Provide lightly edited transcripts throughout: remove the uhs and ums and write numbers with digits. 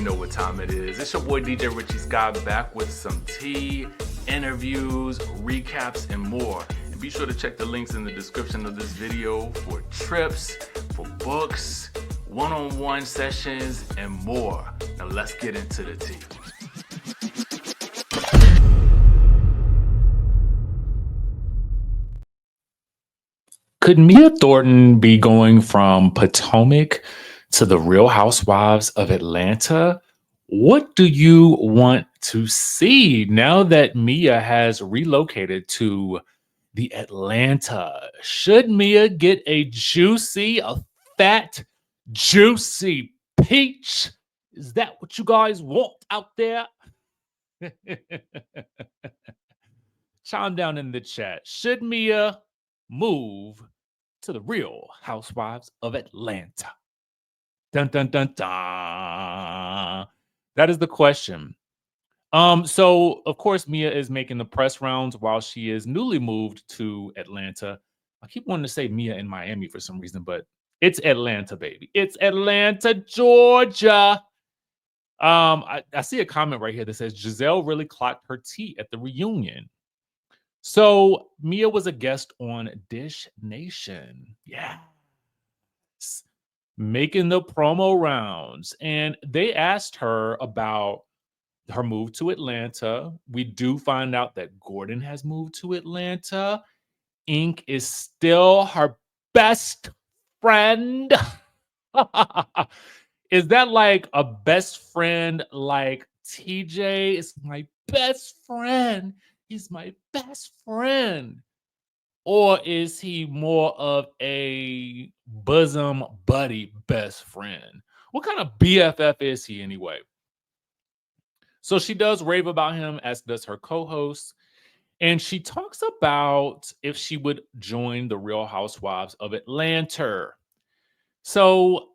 even know what time it is. It's your boy DJ Richie Skye back with some tea, interviews, recaps, and more. And be sure to check the links in the description of this video for trips, for books, one-on-one sessions, and more. Now let's get into the tea. Could Mia Thornton be going from Potomac to the Real Housewives of Atlanta? What do you want to see now that Mia has relocated to the Atlanta? Should Mia get a fat, juicy peach? Is that what you guys want out there? Chime down in the chat. Should Mia move to the Real Housewives of Atlanta? Dun dun dun dun. That is the question. So of course Mia is making the press rounds while she is newly moved to Atlanta. I keep wanting to say Mia in Miami for some reason, but it's Atlanta, baby. It's Atlanta, Georgia. I see a comment right here that says Gizelle really clocked her tea at the reunion. So Mia was a guest on Dish Nation. Yes. Making the promo rounds. And they asked her about her move to Atlanta. We do find out that Gordon has moved to Atlanta. Ink is still her best friend. Is that like a best friend like TJ is my best friend? He's my best friend. Or is he more of a bosom buddy best friend? What kind of BFF is he anyway? So she does rave about him, as does her co-host. And she talks about if she would join the Real Housewives of Atlanta. So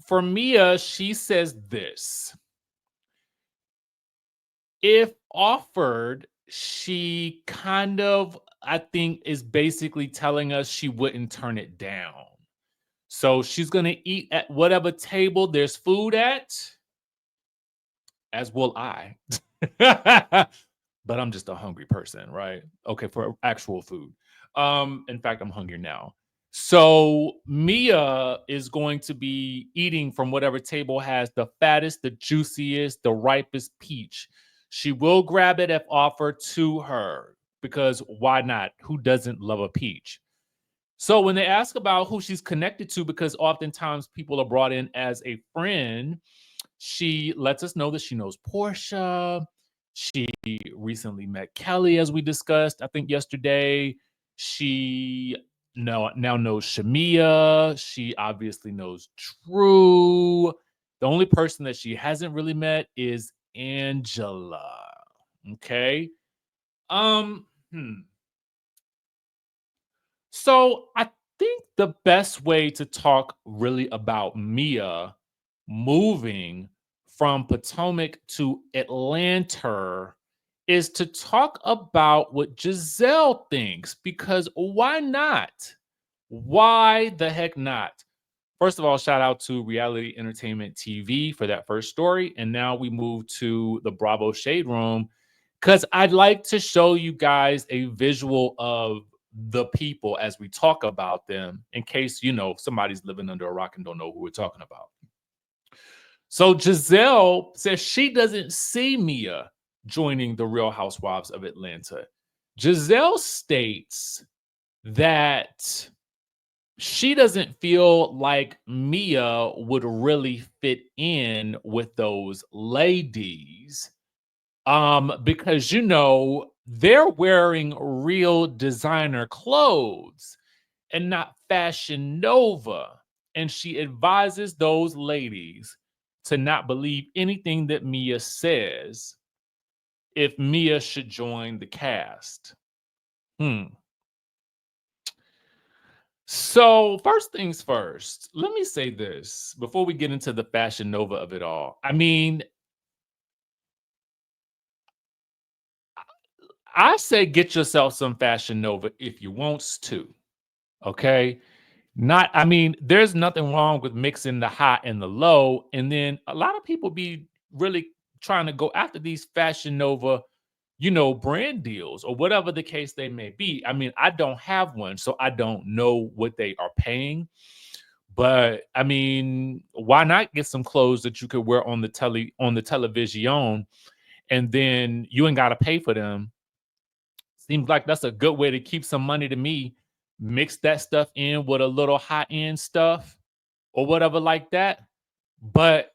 for Mia, she says this. If offered, she kind of, I think, is basically telling us she wouldn't turn it down. So she's going to eat at whatever table there's food at, as will I. But I'm just a hungry person, right? Okay, for actual food. In fact, I'm hungry now. So Mia is going to be eating from whatever table has the fattest, the juiciest, the ripest peach. She will grab it if offered to her, because why not? Who doesn't love a peach? So when they ask about who she's connected to, because oftentimes people are brought in as a friend, she lets us know that she knows Portia. She recently met Kelly, as we discussed, I think yesterday. She now knows Shamia. She obviously knows Drew. The only person that she hasn't really met is Angela. Okay. So I think the best way to talk really about Mia moving from Potomac to Atlanta is to talk about what Gizelle thinks, because why not? Why the heck not? First of all, shout out to Reality Entertainment TV for that first story. And now we move to the Bravo Shade Room, because I'd like to show you guys a visual of the people as we talk about them, in case, somebody's living under a rock and don't know who we're talking about. So Gizelle says she doesn't see Mia joining the Real Housewives of Atlanta. Gizelle states that she doesn't feel like Mia would really fit in with those ladies, because they're wearing real designer clothes and not Fashionnova. And she advises those ladies to not believe anything that Mia says if Mia should join the cast. So first things first, let me say this before we get into the Fashionnova of it all. I mean, I say get yourself some Fashionnova if you wants to. Okay. There's nothing wrong with mixing the high and the low. And then a lot of people be really trying to go after these Fashion Nova, brand deals or whatever the case they may be. I mean, I don't have one, so I don't know what they are paying. But I mean, why not get some clothes that you could wear on the television, and then you ain't got to pay for them? Seems like that's a good way to keep some money to me. Mix that stuff in with a little high end stuff or whatever like that. But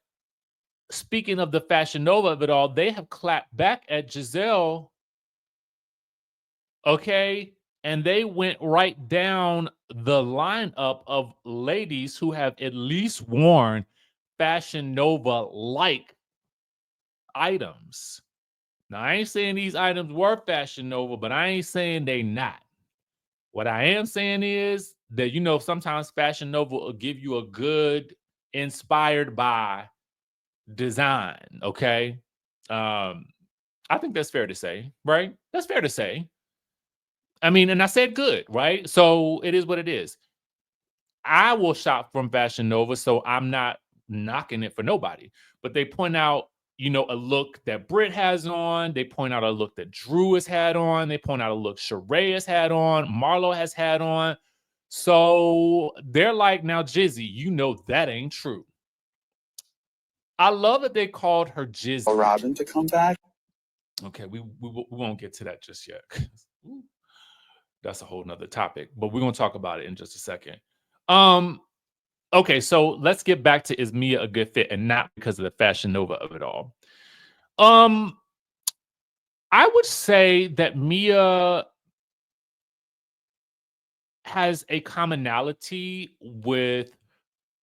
speaking of the Fashion Nova of it all, they have clapped back at Gizelle, okay? And they went right down the lineup of ladies who have at least worn Fashion Nova like items. Now, I ain't saying these items were Fashion Nova, but I ain't saying they not. What I am saying is that, sometimes Fashion Nova will give you a good inspired by design, okay? I think that's fair to say, right? That's fair to say. I mean, and I said good, right? So it is what it is. I will shop from Fashion Nova, so I'm not knocking it for nobody. But they point out, a look that Britt has on. They point out a look that Drew has had on. They point out a look Sheree has had on. Marlo has had on. So they're like, now, Jizzy, that ain't true. I love that they called her Jizzy. Robin to come back. Okay, we won't get to that just yet. That's a whole nother topic, but we're gonna talk about it in just a second. Okay, so let's get back to, is Mia a good fit, and not because of the Fashion Nova of it all. I would say that Mia has a commonality with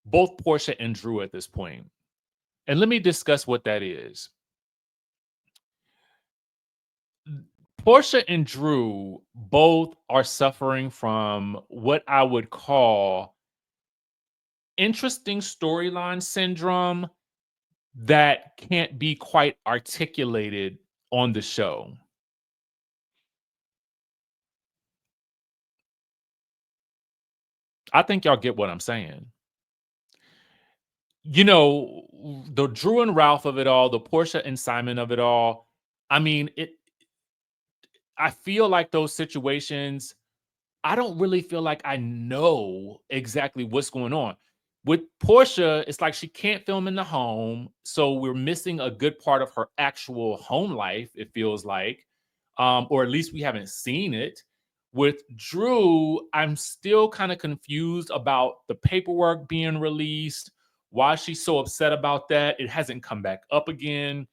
both Porsha and Drew at this point. And let me discuss what that is. Porsha and Drew both are suffering from what I would call interesting storyline syndrome that can't be quite articulated on the show. I think y'all get what I'm saying. The Drew and Ralph of it all, the Porsha and Simon of it all. I mean, I feel like those situations, I don't really feel like I know exactly what's going on. With Porsha, it's like she can't film in the home, so we're missing a good part of her actual home life, it feels like, or at least we haven't seen it. With Drew, I'm still kind of confused about the paperwork being released, why she's so upset about that. It hasn't come back up again.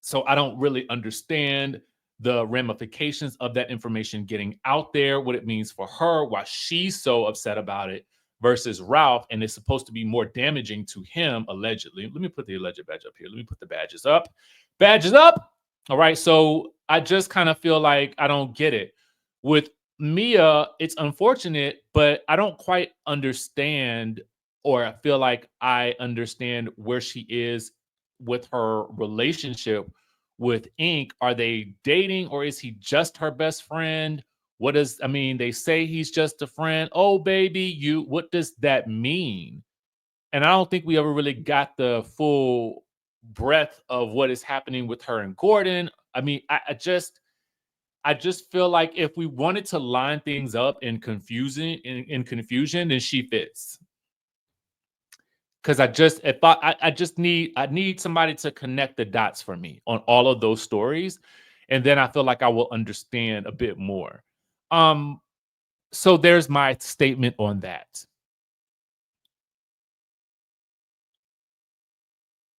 So I don't really understand the ramifications of that information getting out there, what it means for her, why she's so upset about it versus Ralph. And it's supposed to be more damaging to him, allegedly. Let me put the alleged badge up here. Let me put the badges up. Badges up. All right. So I just kind of feel like I don't get it. With Mia, it's unfortunate, but I don't quite understand, or I feel like I understand where she is with her relationship with Ink. Are they dating, or is he just her best friend? They say he's just a friend. Oh, baby, what does that mean? And I don't think we ever really got the full breadth of what is happening with her and Gordon. I mean, I just feel like if we wanted to line things up in confusion, then she fits. Because I need somebody to connect the dots for me on all of those stories, and then I feel like I will understand a bit more. So there's my statement on that.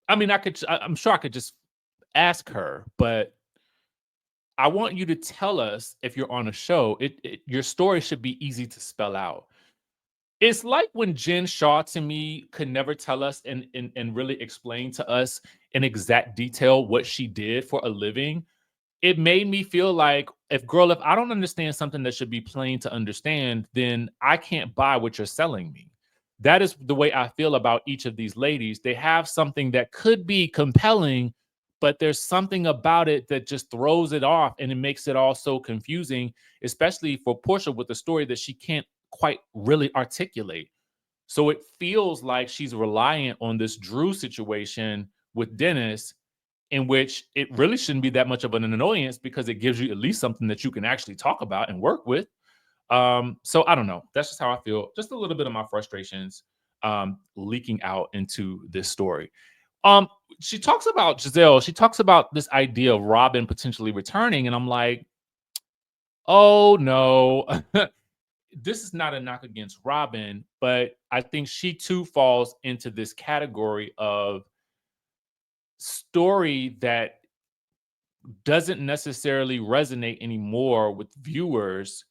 I mean, I'm sure I could just ask her, but I want you to tell us if you're on a show. Your story should be easy to spell out. It's like when Jen Shaw to me could never tell us and really explain to us in exact detail what she did for a living. It made me feel like, if I don't understand something that should be plain to understand, then I can't buy what you're selling me. That is the way I feel about each of these ladies. They have something that could be compelling, but there's something about it that just throws it off, and it makes it all so confusing, especially for Porsha with the story that she can't quite really articulate. So it feels like she's reliant on this Drew situation with Dennis, in which it really shouldn't be that much of an annoyance because it gives you at least something that you can actually talk about and work with. So I don't know. That's just how I feel. Just a little bit of my frustrations leaking out into this story. Um, she talks about Gizelle. She talks about this idea of Robin potentially returning, and I'm like, oh no. This is not a knock against Robin, but I think she too falls into this category of story that doesn't necessarily resonate anymore with viewers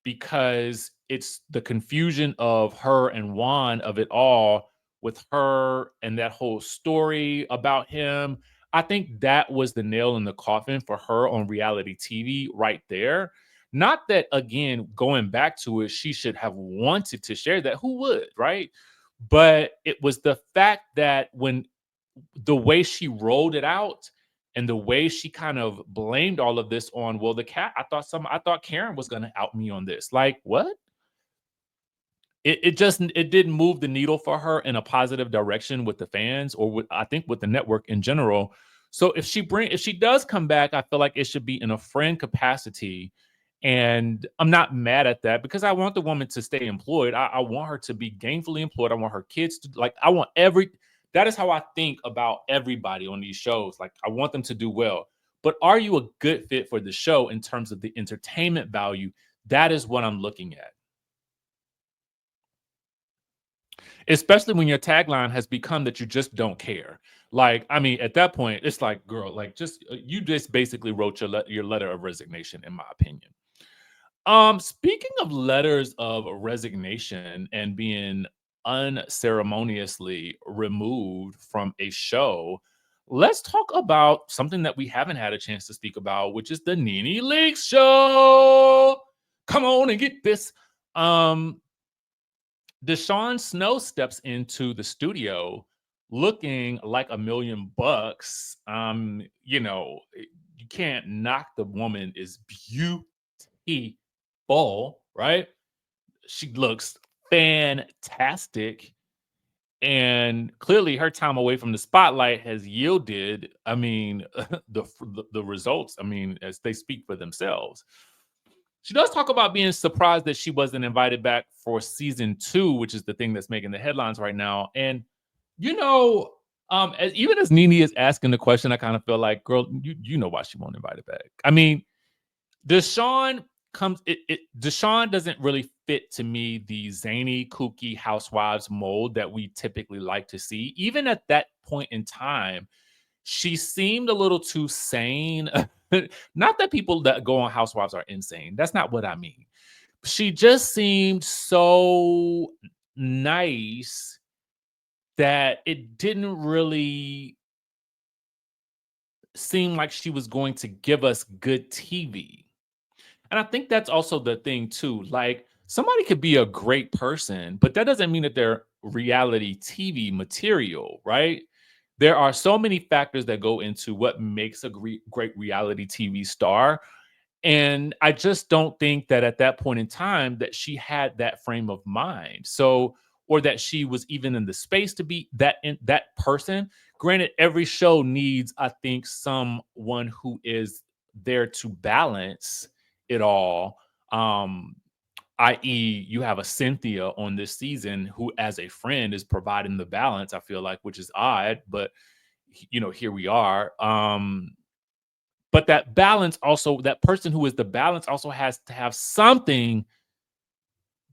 because it's the confusion of her and Juan of it all with her and that whole story about him. I think that was the nail in the coffin for her on reality TV right there. Not that, again, going back to it, she should have wanted to share that. Who would, right? But it was the fact that when the way she rolled it out and the way she kind of blamed all of this on, well, the cat, I thought Karen was going to out me on this. Like, what? It didn't move the needle for her in a positive direction with the fans or with, I think, with the network in general. So if she does come back, I feel like it should be in a friend capacity. And I'm not mad at that because I want the woman to stay employed. I want her to be gainfully employed. I want her kids to, like, I want that is how I think about everybody on these shows. Like, I want them to do well. But are you a good fit for the show in terms of the entertainment value? That is what I'm looking at. Especially when your tagline has become that you just don't care. Like, I mean, at that point, it's like, girl, like, just you just basically wrote your letter of resignation, in my opinion. Speaking of letters of resignation and being unceremoniously removed from a show, let's talk about something that we haven't had a chance to speak about, which is the Nene Leakes show. Come on and get this. Um, Deshaun Snow steps into the studio looking like $1,000,000. You can't knock the woman is beautiful, right? She looks fantastic. And clearly her time away from the spotlight has yielded, I mean, the results, I mean, as they speak for themselves. She does talk about being surprised that she wasn't invited back for season 2, which is the thing that's making the headlines right now. And you know, even as Nene is asking the question, I kind of feel like, girl, you know why she won't invite it back. I mean, Deshaun Deshaun doesn't really fit to me the zany, kooky housewives mold that we typically like to see. Even at that point in time, she seemed a little too sane. Not that people that go on Housewives are insane. That's not what I mean. She just seemed so nice that it didn't really seem like she was going to give us good TV. And I think that's also the thing too. Like, somebody could be a great person, but that doesn't mean that they're reality TV material, right? There are so many factors that go into what makes a great reality TV star. And I just don't think that at that point in time that she had that frame of mind. So, or that she was even in the space to be that person. Granted, every show needs, I think, someone who is there to balance it all. Um, i.e., you have a Cynthia on this season who, as a friend, is providing the balance, I feel like, which is odd, but here we are. But that balance also, that person who is the balance also has to have something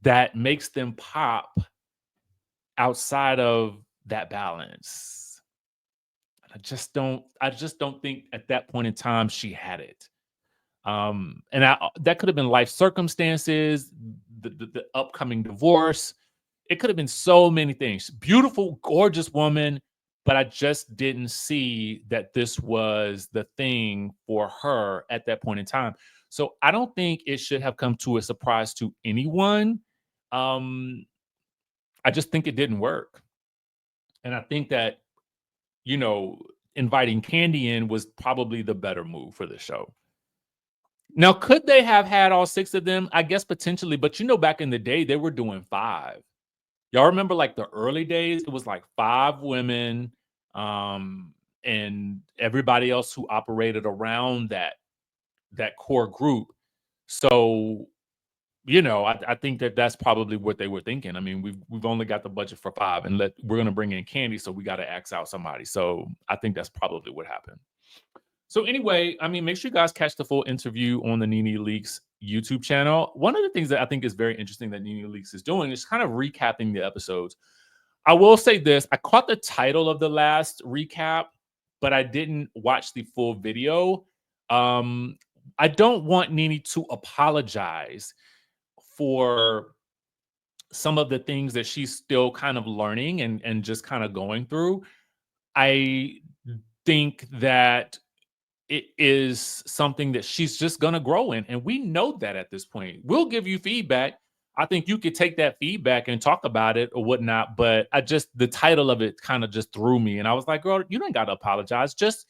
that makes them pop outside of that balance. I just don't think at that point in time she had it. That could have been life circumstances, the upcoming divorce. It could have been so many things. Beautiful, gorgeous woman, but I just didn't see that this was the thing for her at that point in time. So I don't think it should have come to a surprise to anyone. Um, I just think it didn't work. And I think that, you know, inviting Candy in was probably the better move for the show. Now, could they have had all 6 of them? I guess potentially, but back in the day, they were doing 5. Y'all remember, like, the early days? It was like 5 women. and everybody else who operated around that core group. So, you know, I think that that's probably what they were thinking. I mean, we've only got the budget for 5, and we're gonna bring in Candy, so we got to axe out somebody. So I think that's probably what happened. So anyway, I mean, make sure you guys catch the full interview on the Nene Leakes YouTube channel. One of the things that I think is very interesting that Nene Leakes is doing is kind of recapping the episodes. I will say this: I caught the title of the last recap, but I didn't watch the full video. I don't want Nene to apologize for some of the things that she's still kind of learning and just kind of going through. I think that it is something that she's just going to grow in. And we know that at this point. We'll give you feedback. I think you could take that feedback and talk about it or whatnot. But the title of it kind of just threw me. And I was like, girl, you don't got to apologize. Just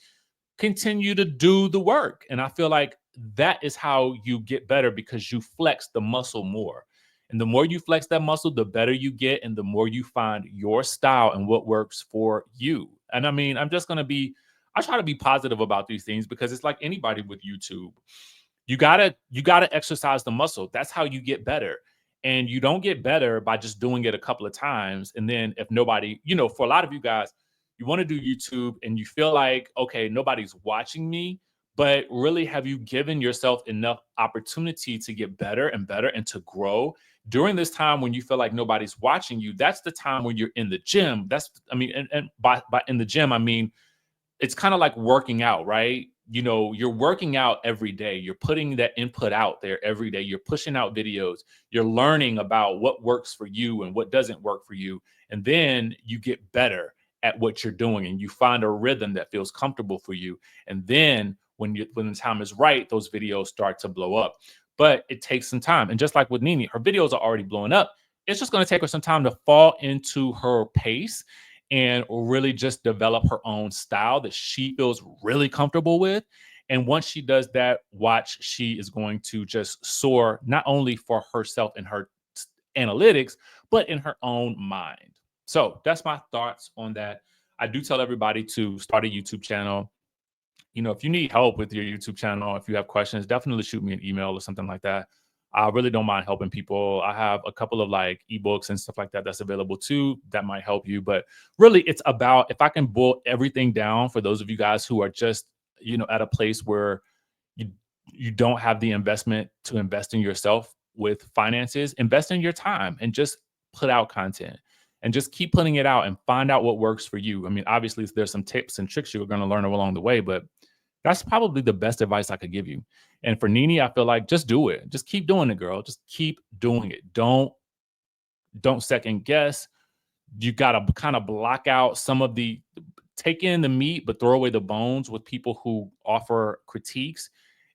continue to do the work. And I feel like that is how you get better, because you flex the muscle more. And the more you flex that muscle, the better you get, and the more you find your style and what works for you. And I mean, I try to be positive about these things, because it's like anybody with YouTube. You gotta exercise the muscle. That's how you get better. And you don't get better by just doing it a couple of times. And then if nobody, for a lot of you guys, you want to do YouTube and you feel like, okay, nobody's watching me, but really, have you given yourself enough opportunity to get better and better and to grow during this time when you feel like nobody's watching you? That's the time when you're in the gym. And by in the gym, I mean, it's kind of like working out, right? You're working out every day. You're putting that input out there every day. You're pushing out videos. You're learning about what works for you and what doesn't work for you. And then you get better at what you're doing, and you find a rhythm that feels comfortable for you. And then when the time is right, those videos start to blow up. But it takes some time. And just like with Nene, her videos are already blowing up. It's just going to take her some time to fall into her pace and really just develop her own style that she feels really comfortable with. And once she does that, watch, she is going to just soar, not only for herself and her analytics, but in her own mind. So that's my thoughts on that. I do tell everybody to start a YouTube channel. If you need help with your YouTube channel, if you have questions, definitely shoot me an email or something like that. I really don't mind helping people. I have a couple of like ebooks and stuff like that that's available too that might help you. But really, it's about, if I can boil everything down for those of you guys who are just, at a place where you don't have the investment to invest in yourself with finances, invest in your time and just put out content and just keep putting it out and find out what works for you. I mean, obviously there's some tips and tricks you're going to learn along the way, but that's probably the best advice I could give you. And for Nene, I feel like just do it. Just keep doing it, girl. Just keep doing it. Don't second guess. You got to kind of block out take in the meat, but throw away the bones with people who offer critiques.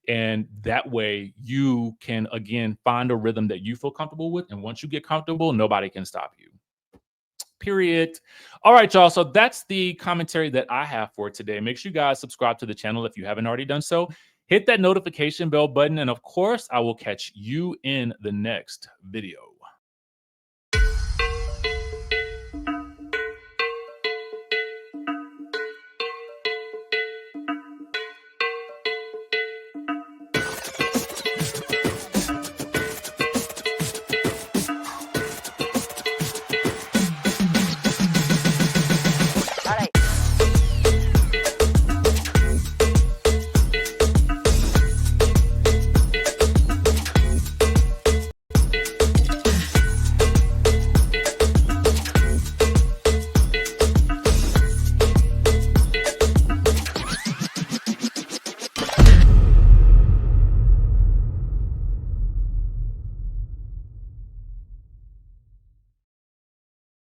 And that way you can, again, find a rhythm that you feel comfortable with. And once you get comfortable, nobody can stop you. Period. All right, y'all. So that's the commentary that I have for today. Make sure you guys subscribe to the channel if you haven't already done so. Hit that notification bell button. And of course, I will catch you in the next video.